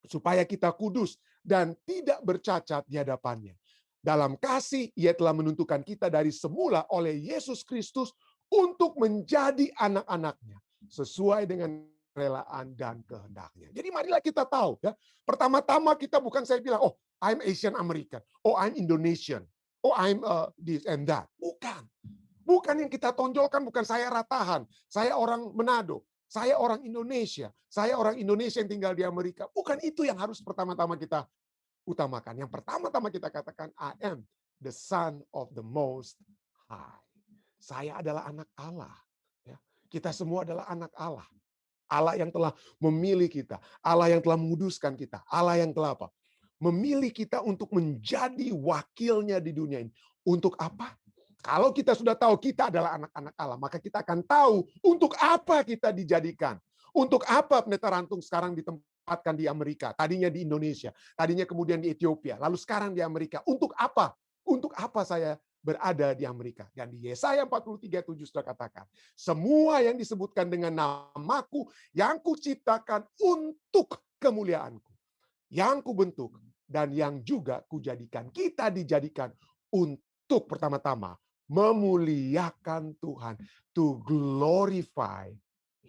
Speaker 1: supaya kita kudus dan tidak bercacat di hadapannya. Dalam kasih, Ia telah menentukan kita dari semula oleh Yesus Kristus untuk menjadi anak-anaknya, sesuai dengan relaan dan kehendaknya. Jadi marilah kita tahu, ya. Pertama-tama kita bukan saya bilang, I'm Asian American, I'm Indonesian, I'm this and that. Bukan. Bukan yang kita tonjolkan, bukan saya Ratahan, saya orang Manado. Saya orang Indonesia yang tinggal di Amerika. Bukan itu yang harus pertama-tama kita utamakan. Yang pertama-tama kita katakan, I am the son of the most high. Saya adalah anak Allah. Ya. Kita semua adalah anak Allah. Allah yang telah memilih kita. Allah yang telah menguduskan kita. Allah yang telah apa? Memilih kita untuk menjadi wakilnya di dunia ini. Untuk apa? Kalau kita sudah tahu kita adalah anak-anak Allah, maka kita akan tahu untuk apa kita dijadikan. Untuk apa Pendeta Rantung sekarang ditempatkan di Amerika, tadinya di Indonesia, tadinya kemudian di Ethiopia, lalu sekarang di Amerika. Untuk apa? Untuk apa saya berada di Amerika? Dan di Yesaya 43:7 sudah katakan, semua yang disebutkan dengan namaku, yang kuciptakan untuk kemuliaanku, yang kubentuk, dan yang juga kujadikan. Kita dijadikan untuk pertama-tama memuliakan Tuhan, to glorify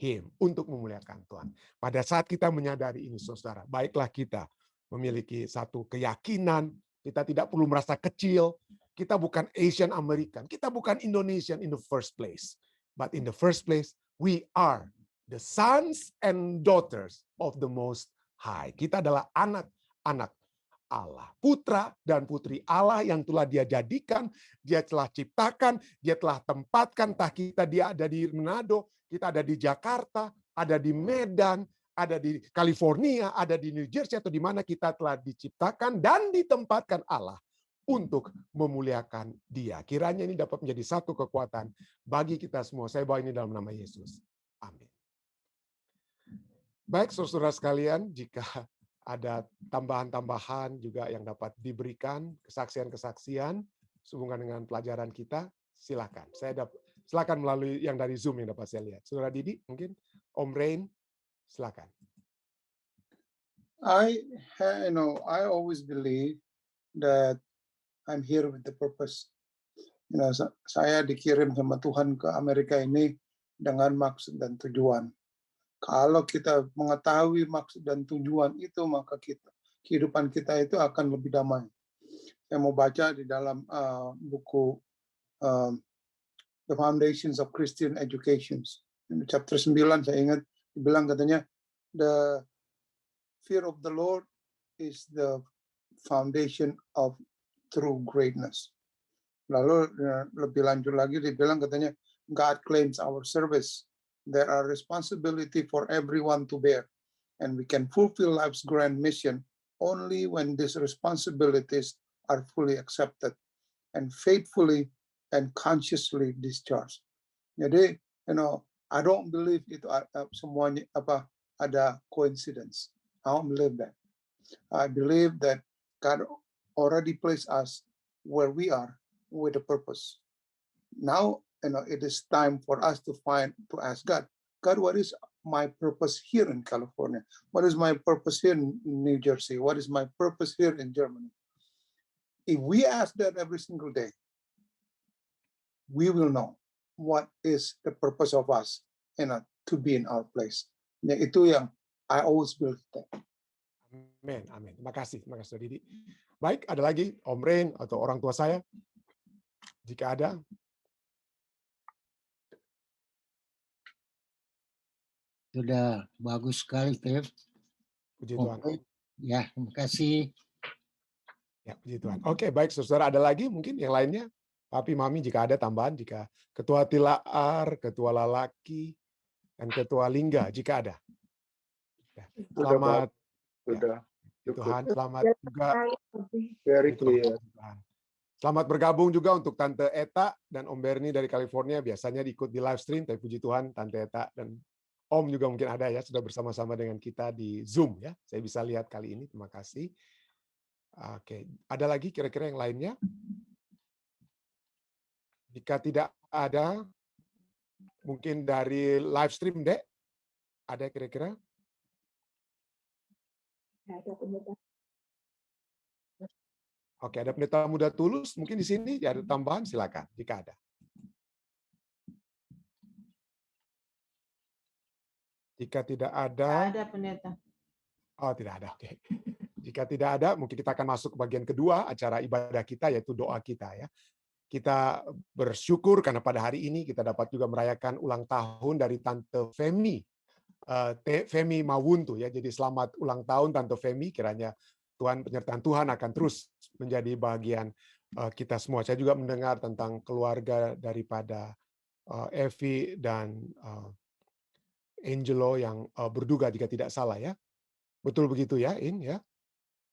Speaker 1: Him, untuk memuliakan Tuhan. Pada saat kita menyadari ini, saudara, baiklah kita memiliki satu keyakinan, kita tidak perlu merasa kecil, kita bukan Asian American, kita bukan Indonesian in the first place. But in the first place, we are the sons and daughters of the Most High. Kita adalah anak-anak Allah, putra dan putri Allah yang telah Dia jadikan, Dia telah ciptakan, Dia telah tempatkan. Entah dia ada di Manado, kita ada di Jakarta, ada di Medan, ada di California, ada di New Jersey, atau di mana kita telah diciptakan dan ditempatkan Allah untuk memuliakan Dia. Kiranya ini dapat menjadi satu kekuatan bagi kita semua. Saya bawa ini dalam nama Yesus. Amin. Baik, saudara sekalian, jika ada tambahan-tambahan juga yang dapat diberikan, kesaksian-kesaksian sehubungan dengan pelajaran kita, silakan. Silakan melalui yang dari Zoom yang dapat saya lihat. Saudara Didi, mungkin Om Rain, silakan.
Speaker 3: I always believe that I'm here with the purpose. Saya dikirim sama Tuhan ke Amerika ini dengan maksud dan tujuan. Kalau kita mengetahui maksud dan tujuan itu, maka kehidupan kita itu akan lebih damai. Saya mau baca di dalam buku The Foundations of Christian Education. Chapter 9 saya ingat dibilang katanya, the fear of the Lord is the foundation of true greatness. Lalu lebih lanjut lagi dibilang katanya, God claims our service. There are responsibility for everyone to bear, and we can fulfill life's grand mission only when these responsibilities are fully accepted and faithfully and consciously discharged. Jadi, I don't believe itu semuanya ada coincidence. I don't believe that. I believe that God already placed us where we are with a purpose. Now, it is time for us to ask God, what is my purpose here in California? What is my purpose here in New Jersey? What is my purpose here in Germany? If we ask that every single day, we will know what is the purpose of us, to be in our place. Itu yang I always believe that.
Speaker 1: Amin, amin. Terima kasih Didi. Baik, ada lagi Om Rain atau orang tua saya? Jika ada.
Speaker 2: Sudah bagus sekali, Steve.
Speaker 1: Puji Tuhan.
Speaker 2: Ya, terima kasih.
Speaker 1: Ya, puji Tuhan. Oke, baik saudara, ada lagi mungkin yang lainnya? Papi, Mami, jika ada tambahan, jika Ketua Tilaar, Ketua Lalaki, dan Ketua Lingga, jika ada. Selamat.
Speaker 3: Sudah.
Speaker 1: Ya, Tuhan, selamat juga.
Speaker 3: Very clear.
Speaker 1: Selamat bergabung juga untuk Tante Eta dan Om Bernie dari California. Biasanya ikut di live stream, tapi puji Tuhan Tante Eta dan Om juga mungkin ada ya, sudah bersama-sama dengan kita di Zoom ya. Saya bisa lihat kali ini, terima kasih. Oke, ada lagi kira-kira yang lainnya? Jika tidak ada, mungkin dari live stream, Dek? Ada kira-kira? Oke, ada pendeta muda tulus, mungkin di sini ada tambahan, silakan jika ada. Jika tidak ada,
Speaker 4: ada pendeta.
Speaker 1: Oh, tidak ada. Oke. Jika tidak ada, mungkin kita akan masuk ke bagian kedua acara ibadah kita, yaitu doa kita ya. Kita bersyukur karena pada hari ini kita dapat juga merayakan ulang tahun dari Tante Femi, Femi Mawuntu ya. Jadi selamat ulang tahun Tante Femi. Kiranya penyertaan Tuhan akan terus menjadi bagian kita semua. Saya juga mendengar tentang keluarga daripada Evi dan Angelo yang berduka jika tidak salah ya. Betul begitu ya, In ya.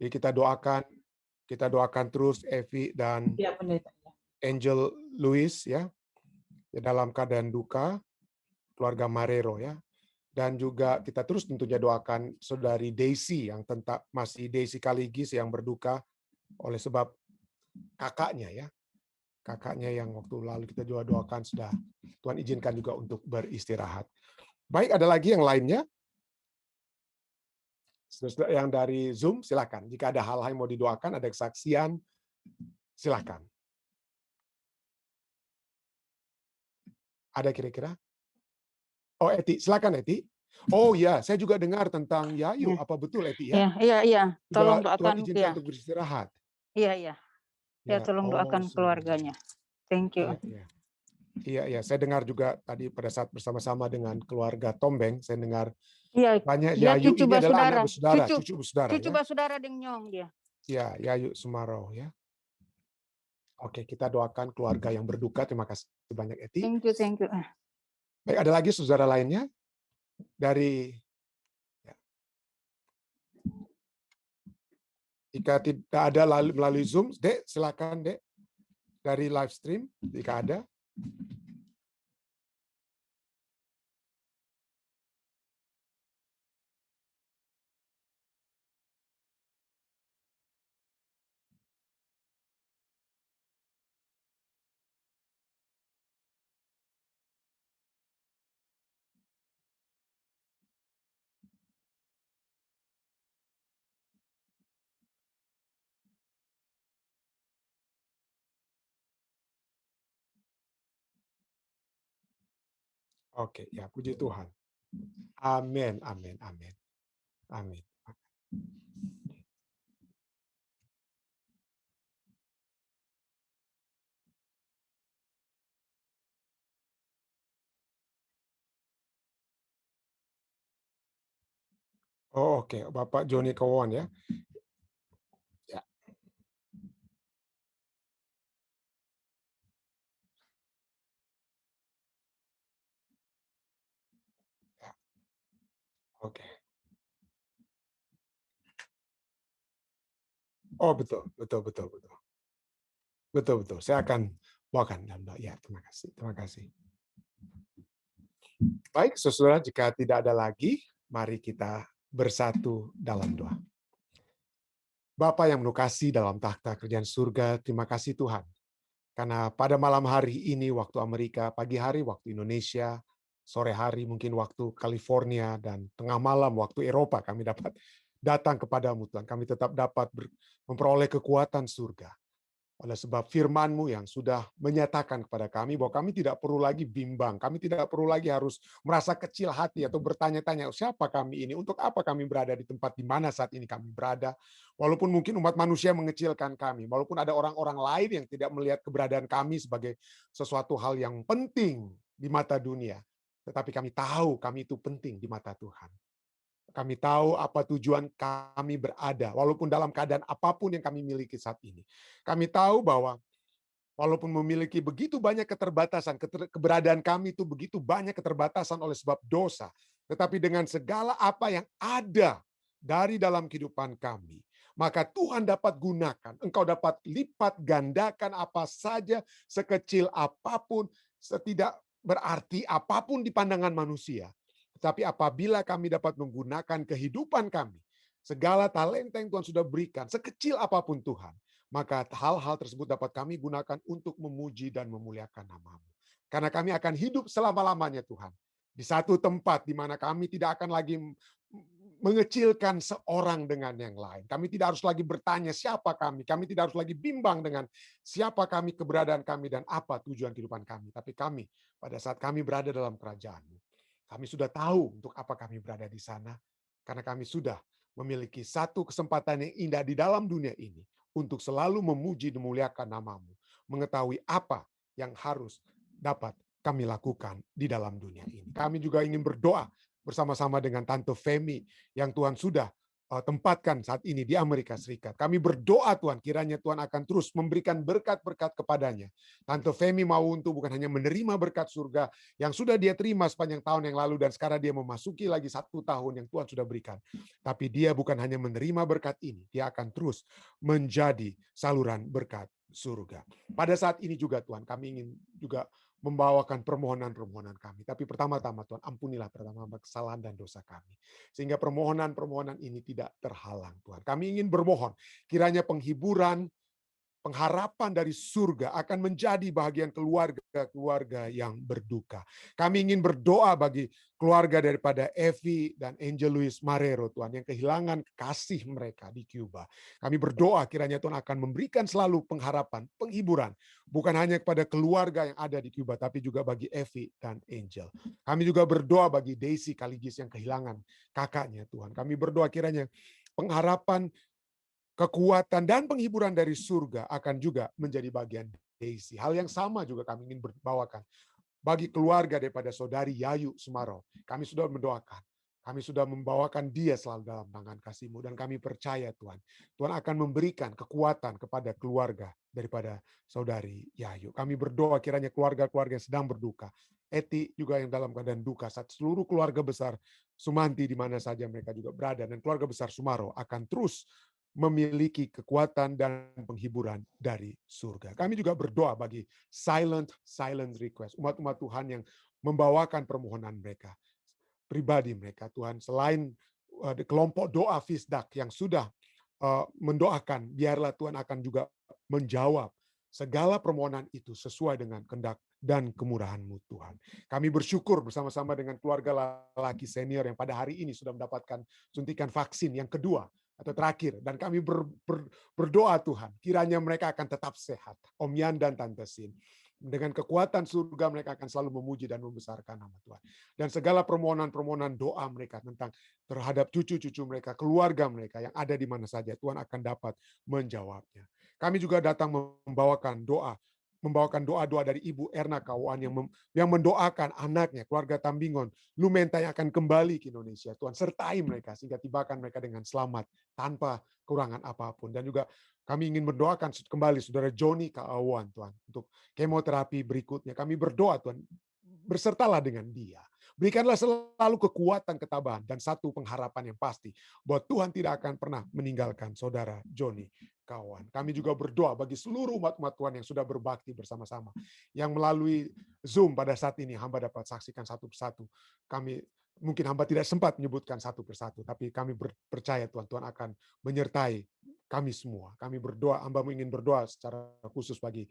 Speaker 1: Jadi kita doakan terus Evi dan
Speaker 4: Ya, pendeta.
Speaker 1: Angel Luis ya dalam keadaan duka, keluarga Marrero ya. Dan juga kita terus tentunya doakan saudari Daisy yang masih Daisy Kaligis yang berduka oleh sebab kakaknya ya. Kakaknya yang waktu lalu kita juga doakan sudah Tuhan izinkan juga untuk beristirahat. Baik, ada lagi yang lainnya? Yang dari Zoom, silakan. Jika ada hal-hal yang mau didoakan, ada kesaksian, silakan. Ada kira-kira? Oh, Eti, silakan Eti. Oh ya, saya juga dengar tentang Yayu.
Speaker 4: Ya,
Speaker 1: Apa betul Eti ya?
Speaker 4: ya, iya, iya. Tolong
Speaker 1: Tuhan
Speaker 4: doakan,
Speaker 1: izinkan
Speaker 4: ya,
Speaker 1: untuk beristirahat.
Speaker 4: iya, iya. Ya,
Speaker 1: Ya,
Speaker 4: tolong
Speaker 1: oh
Speaker 4: doakan keluarganya. Thank you.
Speaker 1: Iya, iya. Iya, iya. Saya dengar juga tadi pada saat bersama-sama dengan keluarga Tombeng, saya dengar
Speaker 4: Iya,
Speaker 1: banyak
Speaker 4: dia
Speaker 1: Yayu
Speaker 4: cucu
Speaker 1: ini adalah anak
Speaker 4: basudara,
Speaker 1: bersaudara, cucu bersaudara
Speaker 4: cucu
Speaker 1: ya.
Speaker 4: basudara Deng Nyong dia.
Speaker 1: Ya, Yayu Sumarau ya. Oke, kita doakan keluarga yang berduka. Terima kasih banyak Eti.
Speaker 4: Thank you, thank you.
Speaker 1: Baik, ada lagi saudara lainnya dari ya. Jika tidak ada melalui Zoom, Dek, silakan Dek dari live stream jika ada. Oke, ya puji Tuhan. Amin, amin, amin. Amin. Oh, oke, Bapak Joni Kowon ya. Ya, ya. Oke. Oh, betul, betul, betul, betul. Betul, betul. Saya akan bawakan dalam doa. Ya, terima kasih. Terima kasih. Baik, saudara, jika tidak ada lagi, mari kita bersatu dalam doa. Bapa yang menukasi dalam takhta kerajaan surga, terima kasih Tuhan. Karena pada malam hari ini waktu Amerika, pagi hari waktu Indonesia, sore hari mungkin waktu California, dan tengah malam waktu Eropa kami dapat datang kepadamu Tuhan. Kami tetap dapat memperoleh kekuatan surga. Oleh sebab firman-Mu yang sudah menyatakan kepada kami bahwa kami tidak perlu lagi bimbang, kami tidak perlu lagi harus merasa kecil hati atau bertanya-tanya, siapa kami ini, untuk apa kami berada di tempat di mana saat ini kami berada. Walaupun mungkin umat manusia mengecilkan kami, walaupun ada orang-orang lain yang tidak melihat keberadaan kami sebagai sesuatu hal yang penting di mata dunia, tetapi kami tahu kami itu penting di mata Tuhan. Kami tahu apa tujuan kami berada, walaupun dalam keadaan apapun yang kami miliki saat ini. Kami tahu bahwa walaupun memiliki begitu banyak keterbatasan, keberadaan kami itu begitu banyak keterbatasan oleh sebab dosa. Tetapi dengan segala apa yang ada dari dalam kehidupan kami, maka Tuhan dapat gunakan. Engkau dapat lipat gandakan apa saja, sekecil apapun, setidak berarti apapun di pandangan manusia. Tetapi apabila kami dapat menggunakan kehidupan kami, segala talenta yang Tuhan sudah berikan, sekecil apapun Tuhan, maka hal-hal tersebut dapat kami gunakan untuk memuji dan memuliakan nama-Mu. Karena kami akan hidup selama-lamanya Tuhan. Di satu tempat di mana kami tidak akan lagi mengecilkan seorang dengan yang lain. Kami tidak harus lagi bertanya siapa kami. Kami tidak harus lagi bimbang dengan siapa kami, keberadaan kami, dan apa tujuan kehidupan kami. Tapi kami, pada saat kami berada dalam kerajaan-Mu, kami sudah tahu untuk apa kami berada di sana, karena kami sudah memiliki satu kesempatan yang indah di dalam dunia ini untuk selalu memuji dan memuliakan nama-Mu, mengetahui apa yang harus dapat kami lakukan di dalam dunia ini. Kami juga ingin berdoa bersama-sama dengan Tante Femi yang Tuhan sudah tempatkan saat ini di Amerika Serikat. Kami berdoa Tuhan, kiranya Tuhan akan terus memberikan berkat-berkat kepadanya. Tante Femi mau untuk bukan hanya menerima berkat surga yang sudah dia terima sepanjang tahun yang lalu, dan sekarang dia memasuki lagi 1 tahun yang Tuhan sudah berikan. Tapi dia bukan hanya menerima berkat ini, dia akan terus menjadi saluran berkat surga. Pada saat ini juga Tuhan, kami ingin juga membawakan permohonan-permohonan kami. Tapi pertama-tama Tuhan, ampunilah pertama kesalahan dan dosa kami. Sehingga permohonan-permohonan ini tidak terhalang Tuhan. Kami ingin bermohon, kiranya penghiburan pengharapan dari surga akan menjadi bagian keluarga-keluarga yang berduka. Kami ingin berdoa bagi keluarga daripada Evi dan Angel Luis Marrero, Tuhan, yang kehilangan kasih mereka di Cuba. Kami berdoa kiranya Tuhan akan memberikan selalu pengharapan, penghiburan, bukan hanya kepada keluarga yang ada di Cuba, tapi juga bagi Evi dan Angel. Kami juga berdoa bagi Daisy Kaligis yang kehilangan kakaknya, Tuhan. Kami berdoa kiranya pengharapan, kekuatan, dan penghiburan dari surga akan juga menjadi bagian Daisy. Hal yang sama juga kami ingin berbawakan bagi keluarga daripada saudari Yayu Sumaro. Kami sudah mendoakan. Kami sudah membawakan dia selalu dalam tangan kasih-Mu. Dan kami percaya Tuhan. Tuhan akan memberikan kekuatan kepada keluarga daripada saudari Yayu. Kami berdoa kiranya keluarga-keluarga yang sedang berduka. Eti juga yang dalam keadaan duka. Saat seluruh keluarga besar Sumanti di mana saja mereka juga berada. Dan keluarga besar Sumaro akan terus memiliki kekuatan dan penghiburan dari surga. Kami juga berdoa bagi silent request, umat-umat Tuhan yang membawakan permohonan mereka, pribadi mereka, Tuhan. Selain kelompok doa Fisdak yang sudah mendoakan, biarlah Tuhan akan juga menjawab segala permohonan itu sesuai dengan kehendak dan kemurahan-Mu, Tuhan. Kami bersyukur bersama-sama dengan keluarga lelaki senior yang pada hari ini sudah mendapatkan suntikan vaksin yang kedua atau terakhir. Dan kami berdoa Tuhan, kiranya mereka akan tetap sehat. Om Yan dan Tante Sin. Dengan kekuatan surga mereka akan selalu memuji dan membesarkan nama Tuhan. Dan segala permohonan-permohonan doa mereka tentang terhadap cucu-cucu mereka, keluarga mereka yang ada di mana saja, Tuhan akan dapat menjawabnya. Kami juga datang membawakan doa-doa dari Ibu Erna Kawan yang mendoakan anaknya, keluarga Tambingon, Lumenta yang akan kembali ke Indonesia. Tuhan sertai mereka sehingga tibakan mereka dengan selamat tanpa kurangan apapun. Dan juga kami ingin mendoakan kembali saudara Joni Kaawan, Tuhan, untuk kemoterapi berikutnya. Kami berdoa Tuhan, bersertalah dengan dia. Berikanlah selalu kekuatan, ketabahan, dan satu pengharapan yang pasti bahwa Tuhan tidak akan pernah meninggalkan saudara Joni Kawan. Kami juga berdoa bagi seluruh umat-umat Tuhan yang sudah berbakti bersama-sama. Yang melalui Zoom pada saat ini, hamba dapat saksikan satu persatu. Mungkin hamba tidak sempat menyebutkan satu persatu, tapi kami percaya Tuhan akan menyertai kami semua. Kami berdoa, hamba ingin berdoa secara khusus bagi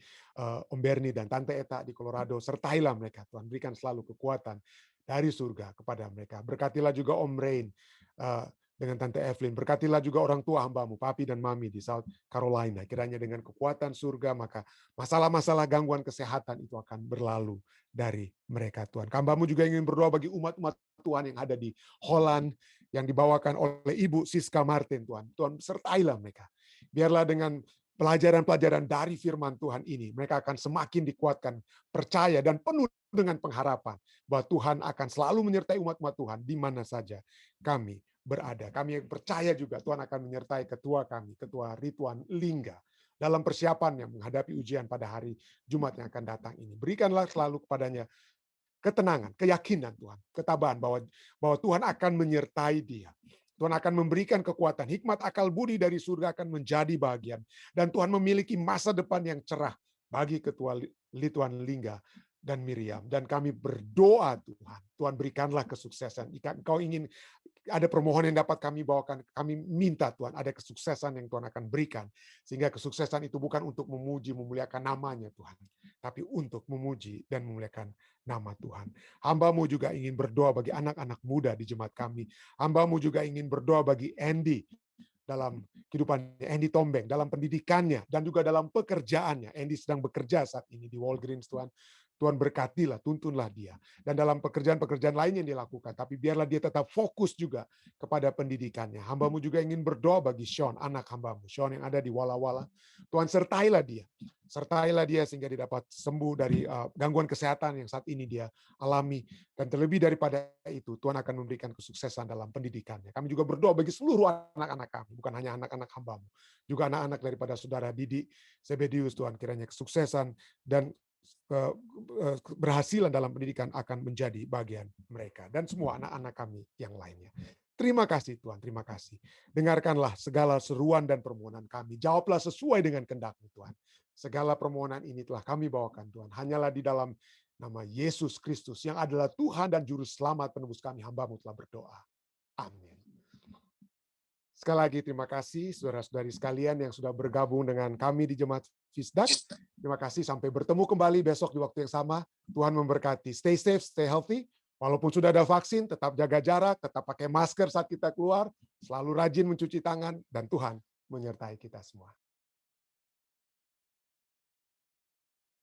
Speaker 1: Om Bernie dan Tante Eta di Colorado. Sertailah mereka, Tuhan. Berikan selalu kekuatan dari surga kepada mereka. Berkatilah juga Om Rain dengan Tante Evelyn. Berkatilah juga orang tua hambamu, Papi dan Mami di South Carolina. Kiranya dengan kekuatan surga, maka masalah-masalah gangguan kesehatan itu akan berlalu dari mereka, Tuhan. Hambamu juga ingin berdoa bagi umat-umat Tuhan yang ada di Holland, yang dibawakan oleh Ibu Siska Martin, Tuhan. Tuhan, sertailah mereka. Biarlah dengan pelajaran-pelajaran dari firman Tuhan ini, mereka akan semakin dikuatkan, percaya, dan penuh dengan pengharapan bahwa Tuhan akan selalu menyertai umat-umat Tuhan di mana saja kami berada. Kami percaya juga Tuhan akan menyertai ketua kami, Ketua Ridwan Lingga, dalam persiapannya menghadapi ujian pada hari Jumat yang akan datang ini. Berikanlah selalu kepadanya ketenangan, keyakinan Tuhan, ketabahan bahwa Tuhan akan menyertai dia. Tuhan akan memberikan kekuatan, hikmat, akal budi dari surga akan menjadi bagian. Dan Tuhan memiliki masa depan yang cerah bagi Ketua Ridwan Lingga dan Miriam. Dan kami berdoa Tuhan berikanlah kesuksesan. Jika Engkau ingin ada permohonan yang dapat kami bawakan, kami minta Tuhan ada kesuksesan yang Tuhan akan berikan. Sehingga kesuksesan itu bukan untuk memuji, memuliakan namanya Tuhan, tapi untuk memuji dan memuliakan nama Tuhan. Hamba-Mu juga ingin berdoa bagi anak-anak muda di jemaat kami. Hamba-Mu juga ingin berdoa bagi Andy dalam kehidupannya, Andy Tombeng, dalam pendidikannya, dan juga dalam pekerjaannya. Andy sedang bekerja saat ini di Walgreens, Tuhan. Tuhan berkatilah, tuntunlah dia. Dan dalam pekerjaan-pekerjaan lain yang dilakukan, tapi biarlah dia tetap fokus juga kepada pendidikannya. Hamba-Mu juga ingin berdoa bagi Sean, anak hamba-Mu. Sean yang ada di Walla Walla. Tuhan sertailah dia. Sertailah dia sehingga dia dapat sembuh dari gangguan kesehatan yang saat ini dia alami. Dan terlebih daripada itu, Tuhan akan memberikan kesuksesan dalam pendidikannya. Kami juga berdoa bagi seluruh anak-anak kami, bukan hanya anak-anak hamba-Mu. Juga anak-anak daripada saudara Didi Sebedius, Tuhan kiranya kesuksesan dan keberhasilan dalam pendidikan akan menjadi bagian mereka. Dan semua anak-anak kami yang lainnya. Terima kasih Tuhan, terima kasih. Dengarkanlah segala seruan dan permohonan kami. Jawablah sesuai dengan kehendak-Mu Tuhan. Segala permohonan ini telah kami bawakan Tuhan. Hanyalah di dalam nama Yesus Kristus yang adalah Tuhan dan Juru Selamat penebus kami, hamba-Mu telah berdoa. Amin. Sekali lagi terima kasih saudara-saudari sekalian yang sudah bergabung dengan kami di Jemaat Fisdak. Terima kasih, sampai bertemu kembali besok di waktu yang sama. Tuhan memberkati. Stay safe, stay healthy. Walaupun sudah ada vaksin, tetap jaga jarak, tetap pakai masker saat kita keluar, selalu rajin mencuci tangan, dan Tuhan menyertai kita semua.